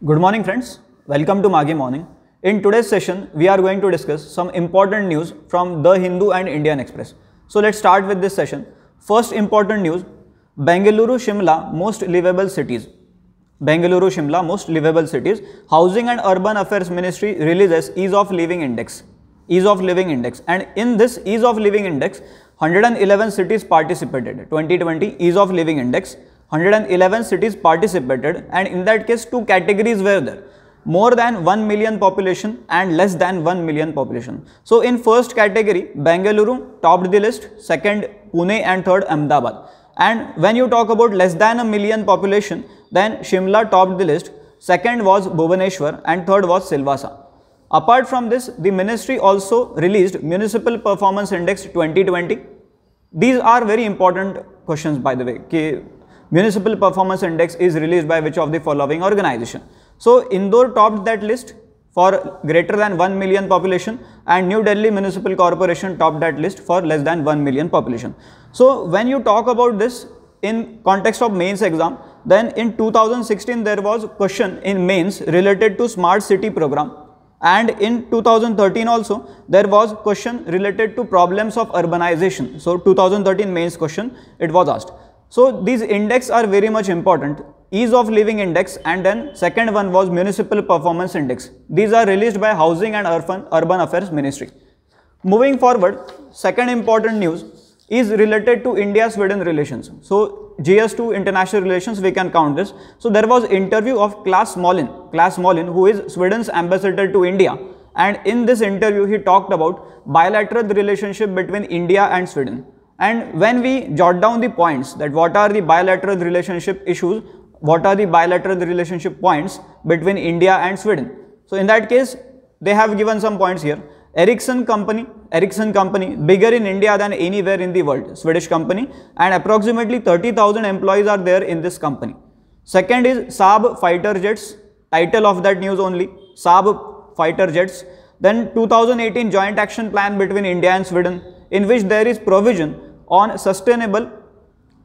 Good morning friends, welcome to Margee Morning. In today's session, we are going to discuss some important news from The Hindu and Indian Express. So let's start with this session. First important news, Bengaluru, Shimla, most livable cities. Bengaluru, Shimla, most livable cities. Housing and Urban Affairs Ministry releases Ease of Living Index. Ease of Living Index. And in this Ease of Living Index, 111 cities participated. 2020 Ease of Living Index. 111 cities participated, and in that case two categories were there: more than 1 million population and less than 1 million population. So in first category, Bengaluru topped the list, second Pune, and third Ahmedabad. And when you talk about less than a million population, then Shimla topped the list, second was Bhubaneswar, and third was Silvassa. Apart from this, the ministry also released Municipal Performance Index 2020. These are very important questions, by the way. Municipal Performance Index is released by which of the following organization? So Indore topped that list for greater than 1 million population, and New Delhi Municipal Corporation topped that list for less than 1 million population. So when you talk about this in context of mains exam, then in 2016 there was question in mains related to smart city program, and in 2013 also there was question related to problems of urbanization. So 2013 mains question it was asked. So these index are very much important. Ease of Living Index, and then second one was Municipal Performance Index. These are released by Housing and Urban Affairs Ministry. Moving forward, second important news is related to India-Sweden relations. So GS2 international relations, we can count this. So there was interview of Claes Mollin, who is Sweden's ambassador to India, and in this interview he talked about bilateral relationship between India and Sweden. And when we jot down the points that what are the bilateral relationship issues, what are the bilateral relationship points between India and Sweden. So in that case, they have given some points here. Ericsson company, bigger in India than anywhere in the world, Swedish company, and approximately 30,000 employees are there in this company. Second is Saab fighter jets, title of that news only, Saab fighter jets. Then 2018 joint action plan between India and Sweden, in which there is provision on sustainable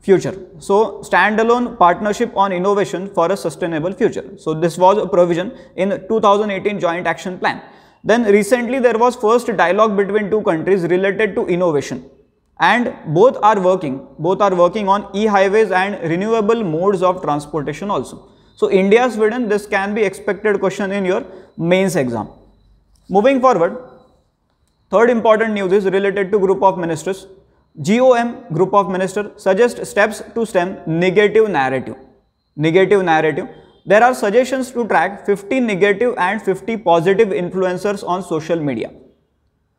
future. So standalone partnership on innovation for a sustainable future. So this was a provision in 2018 joint action plan. Then recently there was first dialogue between two countries related to innovation, and both are working on e-highways and renewable modes of transportation also. So India, Sweden, this can be expected question in your mains exam. Moving forward, third important news is related to group of ministers. GOM, group of ministers, suggest steps to stem negative narrative. There are suggestions to track 50 negative and 50 positive influencers on social media.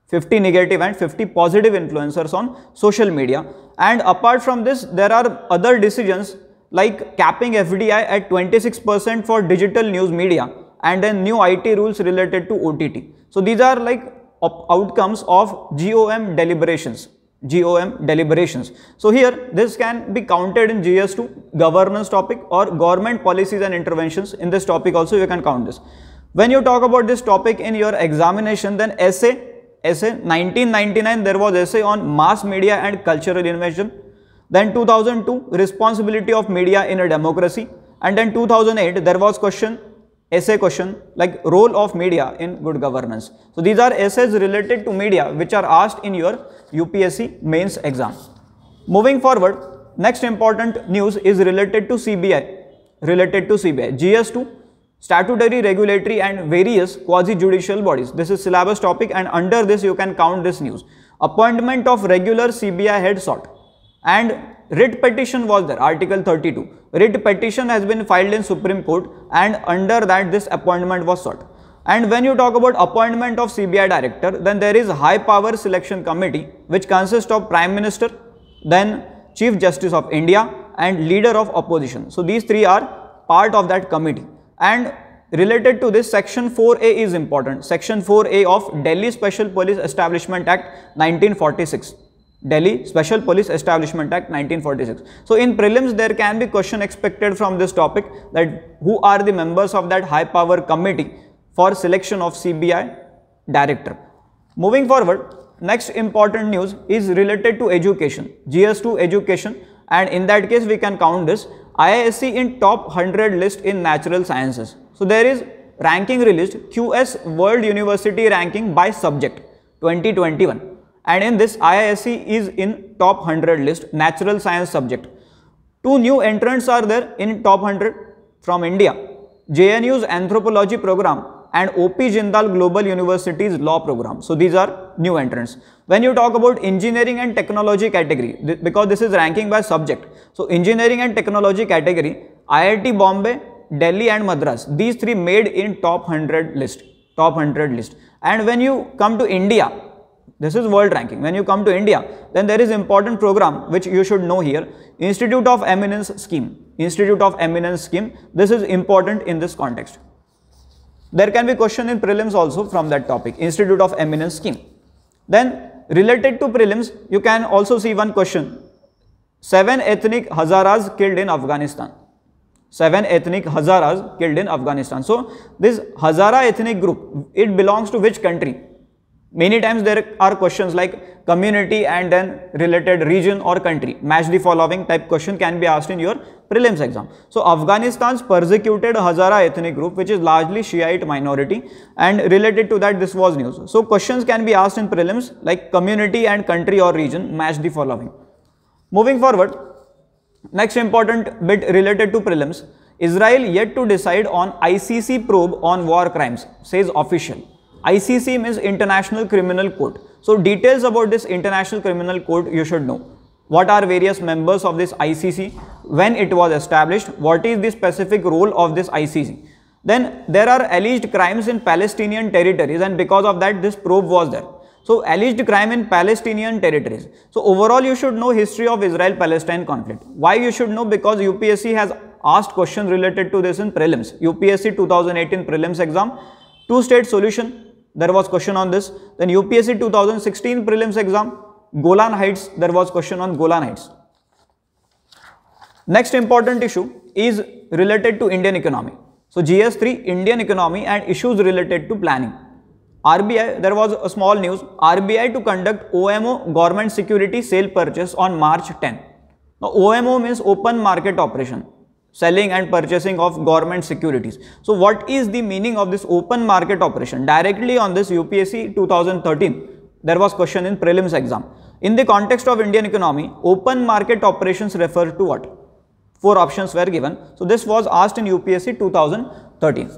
50 negative and 50 positive influencers on social media. And apart from this, there are other decisions like capping FDI at 26% for digital news media, and then new IT rules related to OTT. So these are like outcomes of GOM deliberations. So here this can be counted in GS2 governance topic or government policies and interventions. In this topic also you can count this. When you talk about this topic in your examination, then essay 1999 there was essay on mass media and cultural invasion. Then 2002 responsibility of media in a democracy, and then 2008 there was essay question like role of media in good governance. So these are essays related to media which are asked in your UPSC mains exam. Moving forward, next important news is related to CBI. GS2 statutory, regulatory and various quasi-judicial bodies. This is syllabus topic, and under this you can count this news. Appointment of regular CBI head sought, and writ petition was there, Article 32. Writ petition has been filed in Supreme Court, and under that this appointment was sought. And when you talk about appointment of CBI director, then there is a high power selection committee which consists of Prime Minister, then Chief Justice of India and leader of opposition. So these three are part of that committee. And related to this, section 4A is important. Section 4A of Delhi Special Police Establishment Act 1946. Delhi Special Police Establishment Act 1946. So in prelims there can be question expected from this topic, that who are the members of that high power committee for selection of CBI director. Moving forward, next important news is related to education, GS2 education, and in that case we can count this IISc in top 100 list in natural sciences. So there is ranking released, QS World University Ranking by subject 2021, and in this IISc is in top 100 list natural science subject. Two new entrants are there in top 100 from India, JNU's anthropology program and OP Jindal Global University's law program. So these are new entrants. When you talk about engineering and technology category, because this is ranking by subject, so engineering and technology category, IIT Bombay, Delhi and Madras, these three made in top 100 list, And when you come to India, this is world ranking. When you come to India, then there is important program which you should know here, Institute of Eminence scheme. Institute of Eminence scheme. This is important in this context. There can be question in prelims also from that topic, Institute of Eminence scheme. Then related to prelims, you can also see one question. 7 ethnic Hazaras killed in Afghanistan. 7 ethnic Hazaras killed in Afghanistan. So this Hazara ethnic group, it belongs to which country? Many times there are questions like community and then related region or country. Match the following type question can be asked in your prelims exam. So Afghanistan's persecuted Hazara ethnic group, which is largely Shiite minority, and related to that this was news. So questions can be asked in prelims like community and country or region. Match the following. Moving forward, next important bit related to prelims, Israel yet to decide on ICC probe on war crimes, says official. ICC means International Criminal Court. So details about this International Criminal Court you should know. What are various members of this ICC, when it was established, what is the specific role of this ICC. Then there are alleged crimes in Palestinian territories, and because of that this probe was there. So alleged crime in Palestinian territories. So overall you should know history of Israel-Palestine conflict. Why you should know? Because UPSC has asked questions related to this in prelims. UPSC 2018 prelims exam, two-state solution, there was question on this. Then UPSC 2016 prelims exam, Golan Heights, there was question on Golan Heights. Next important issue is related to Indian economy. So GS3, Indian economy and issues related to planning. RBI, there was a small news, RBI to conduct OMO government security sale purchase on March 10. Now OMO means open market operation, selling and purchasing of government securities. So what is the meaning of this open market operation? Directly on this UPSC 2013, there was question in prelims exam. In the context of Indian economy, open market operations refer to what? 4 options were given. So this was asked in UPSC 2013.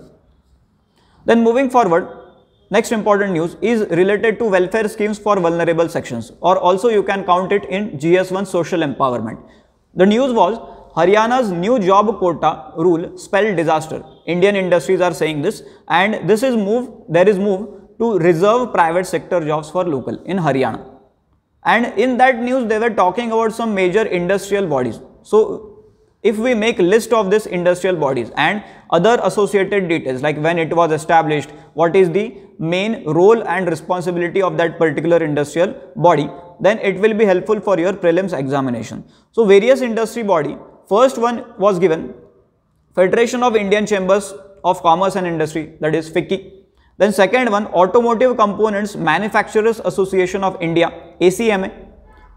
Then moving forward, next important news is related to welfare schemes for vulnerable sections, or also you can count it in GS1 social empowerment. The news was Haryana's new job quota rule spelled disaster. Indian industries are saying this, and this is there is move to reserve private sector jobs for local in Haryana. And in that news they were talking about some major industrial bodies. So if we make list of this industrial bodies and other associated details like when it was established, what is the main role and responsibility of that particular industrial body, then it will be helpful for your prelims examination. So various industry body, first one was given Federation of Indian Chambers of Commerce and Industry, that is FICCI. Then second one, Automotive Components Manufacturers Association of India, ACMA.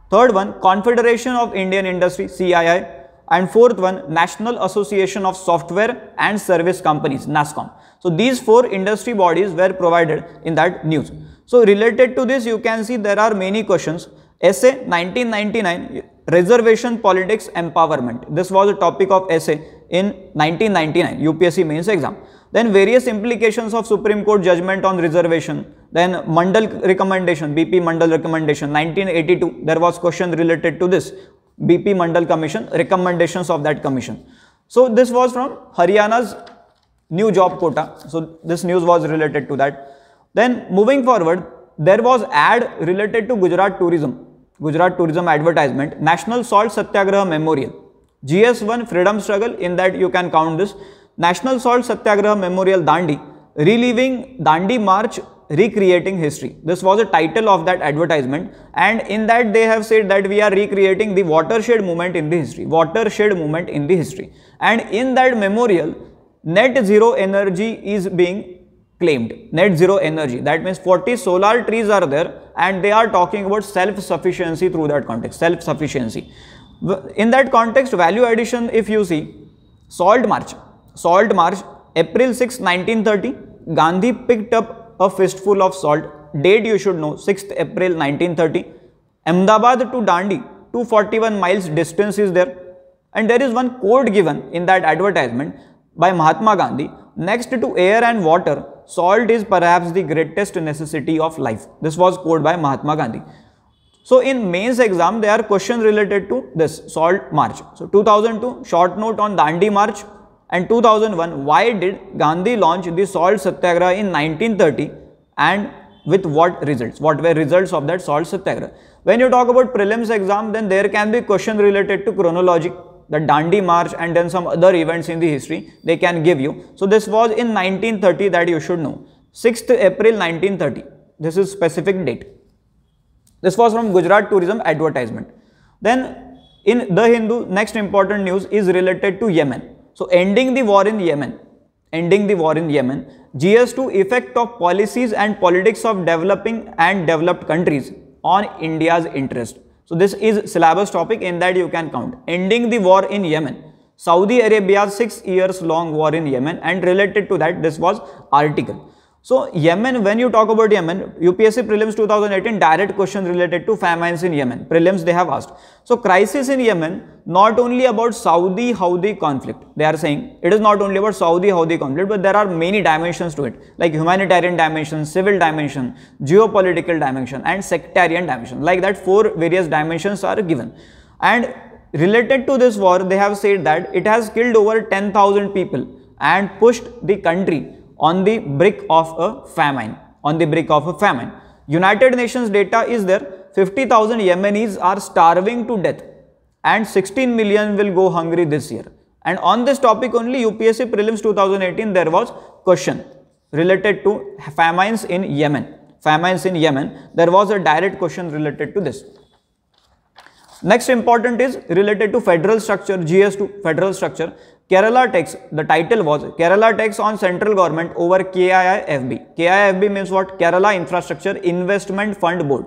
Third one, Confederation of Indian Industry, CII. And fourth one, National Association of Software and Service Companies, NASSCOM. So these 4 industry bodies were provided in that news. So related to this, you can see there are many questions. Essay 1999, Reservation Politics Empowerment. This was a topic of essay in 1999 UPSC mains exam. Then various implications of Supreme Court judgment on reservation. Then Mandal recommendation, BP Mandal recommendation, 1982, there was question related to this. BP Mandal Commission, recommendations of that commission. So this was from Haryana's new job quota. So this news was related to that. Then moving forward, there was ad related to Gujarat tourism advertisement, National Salt Satyagraha Memorial, GS1 freedom struggle, in that you can count this. National Salt Satyagraha Memorial Dandi, reliving Dandi March, recreating history. This was a title of that advertisement, and in that they have said that we are recreating the watershed movement in the history, and in that memorial net zero energy is being claimed. Net zero energy, that means 40 solar trees are there, and they are talking about self-sufficiency through that context, self-sufficiency. In that context, value addition, if you see, Salt March. Salt March, April 6, 1930. Gandhi picked up a fistful of salt. Date you should know, 6th April 1930. Ahmedabad to Dandi, 241 miles distance is there. And there is one quote given in that advertisement by Mahatma Gandhi. Next to air and water, salt is perhaps the greatest necessity of life. This was quoted by Mahatma Gandhi. So in mains exam, there are questions related to this salt march. So 2002, short note on Dandi March, and 2001, why did Gandhi launch the salt satyagraha in 1930 and with what results? What were results of that salt satyagraha? When you talk about prelims exam, then there can be questions related to chronology, the Dandi March and then some other events in the history they can give you. So this was in 1930 that you should know. 6th April 1930. This is specific date. This was from Gujarat Tourism Advertisement. Then in The Hindu, next important news is related to Yemen. So ending the war in Yemen. Ending the war in Yemen. GS2 effect of policies and politics of developing and developed countries on India's interest. So this is syllabus topic, in that you can count. Ending the war in Yemen. Saudi Arabia's 6 years long war in Yemen, and related to that this was article. So Yemen, when you talk about Yemen, UPSC Prelims 2018 direct question related to famines in Yemen. Prelims they have asked. So crisis in Yemen, not only about Saudi-Houthi conflict. They are saying it is not only about Saudi-Houthi conflict, but there are many dimensions to it, like humanitarian dimension, civil dimension, geopolitical dimension and sectarian dimension. Like that 4 various dimensions are given. And related to this war, they have said that it has killed over 10,000 people and pushed the country on the brink of a famine. On the brink of a famine. United Nations data is there. 50,000 Yemenis are starving to death and 16 million will go hungry this year. And on this topic only, UPSC Prelims 2018 there was question related to famines in Yemen. Famines in Yemen. There was a direct question related to this. Next important is related to federal structure, GS2 federal structure. Kerala takes, the title was Kerala takes on central government over KIIFB. KIIFB means what? Kerala Infrastructure Investment Fund Board.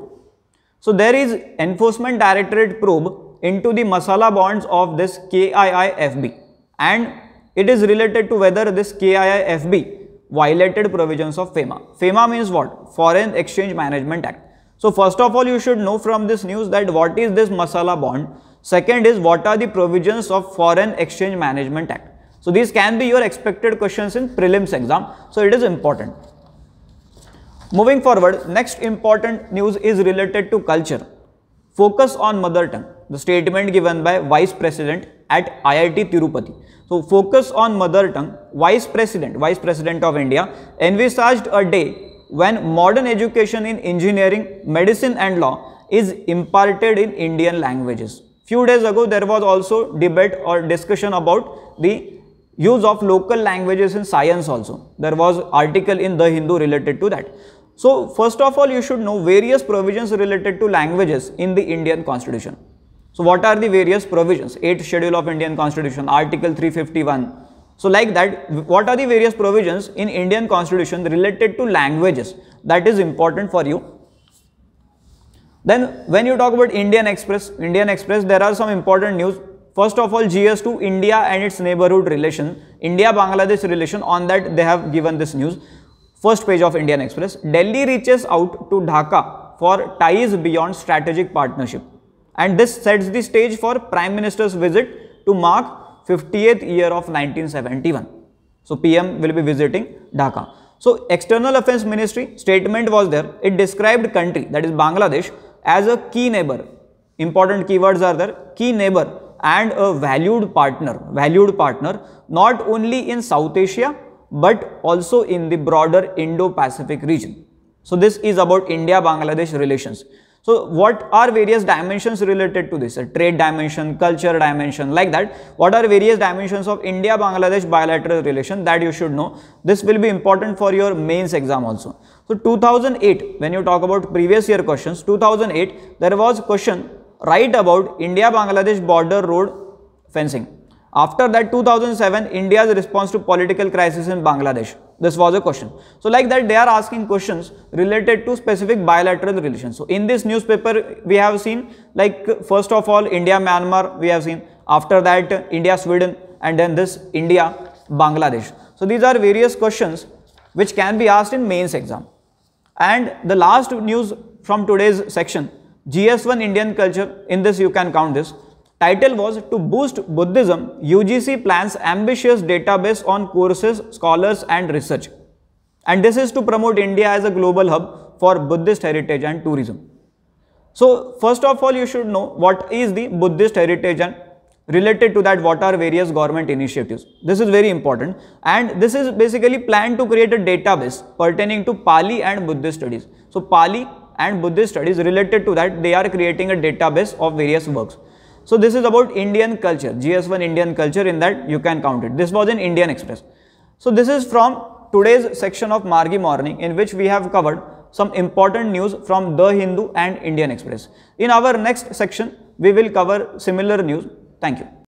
So there is Enforcement Directorate probe into the masala bonds of this KIIFB, and it is related to whether this KIIFB violated provisions of FEMA. FEMA means what? Foreign Exchange Management Act. So first of all, you should know from this news that what is this masala bond. Second is what are the provisions of Foreign Exchange Management Act. So these can be your expected questions in prelims exam. So it is important. Moving forward, next important news is related to culture. Focus on mother tongue. The statement given by Vice President at IIT Tirupati. So focus on mother tongue. Vice President of India envisaged a day when modern education in engineering, medicine and law is imparted in Indian languages. Few days ago, there was also debate or discussion about the use of local languages in science also. There was article in The Hindu related to that. So first of all, you should know various provisions related to languages in the Indian Constitution. So what are the various provisions? 8th Schedule of Indian Constitution, Article 351. So like that, what are the various provisions in Indian Constitution related to languages? That is important for you. Then when you talk about Indian Express, there are some important news. First of all, GS2 India and its neighborhood relation, India-Bangladesh relation, on that they have given this news. First page of Indian Express. Delhi reaches out to Dhaka for ties beyond strategic partnership. And this sets the stage for Prime Minister's visit to mark 50th year of 1971. So PM will be visiting Dhaka. So External Affairs Ministry statement was there. It described country, that is Bangladesh, as a key neighbor. Important keywords are there. Key neighbor and a valued partner, not only in South Asia but also in the broader Indo-Pacific region. So this is about India-Bangladesh relations. So what are various dimensions related to this? A trade dimension, culture dimension, like that. What are various dimensions of India-Bangladesh bilateral relation, that you should know. This will be important for your mains exam also. So 2008, when you talk about previous year questions, 2008, there was question write about India-Bangladesh border road fencing. After that, 2007, India's response to political crisis in Bangladesh. This was a question. So like that, they are asking questions related to specific bilateral relations. So in this newspaper, we have seen, like, first of all, India-Myanmar we have seen. After that, India-Sweden. and then this India, Bangladesh. So these are various questions which can be asked in mains exam. And the last news from today's section, GS1 Indian culture, in this you can count this. Title was to boost Buddhism, UGC plans ambitious database on courses, scholars and research. And this is to promote India as a global hub for Buddhist heritage and tourism. So first of all, you should know what is the Buddhist heritage, and related to that what are various government initiatives. This is very important, and this is basically planned to create a database pertaining to Pali and Buddhist studies. So Pali and Buddhist studies, related to that they are creating a database of various works. So this is about Indian culture, GS1 Indian culture, in that you can count it. This was in Indian Express. So this is from today's section of Margee Morning, in which we have covered some important news from The Hindu and Indian Express. In our next section, we will cover similar news. Thank you.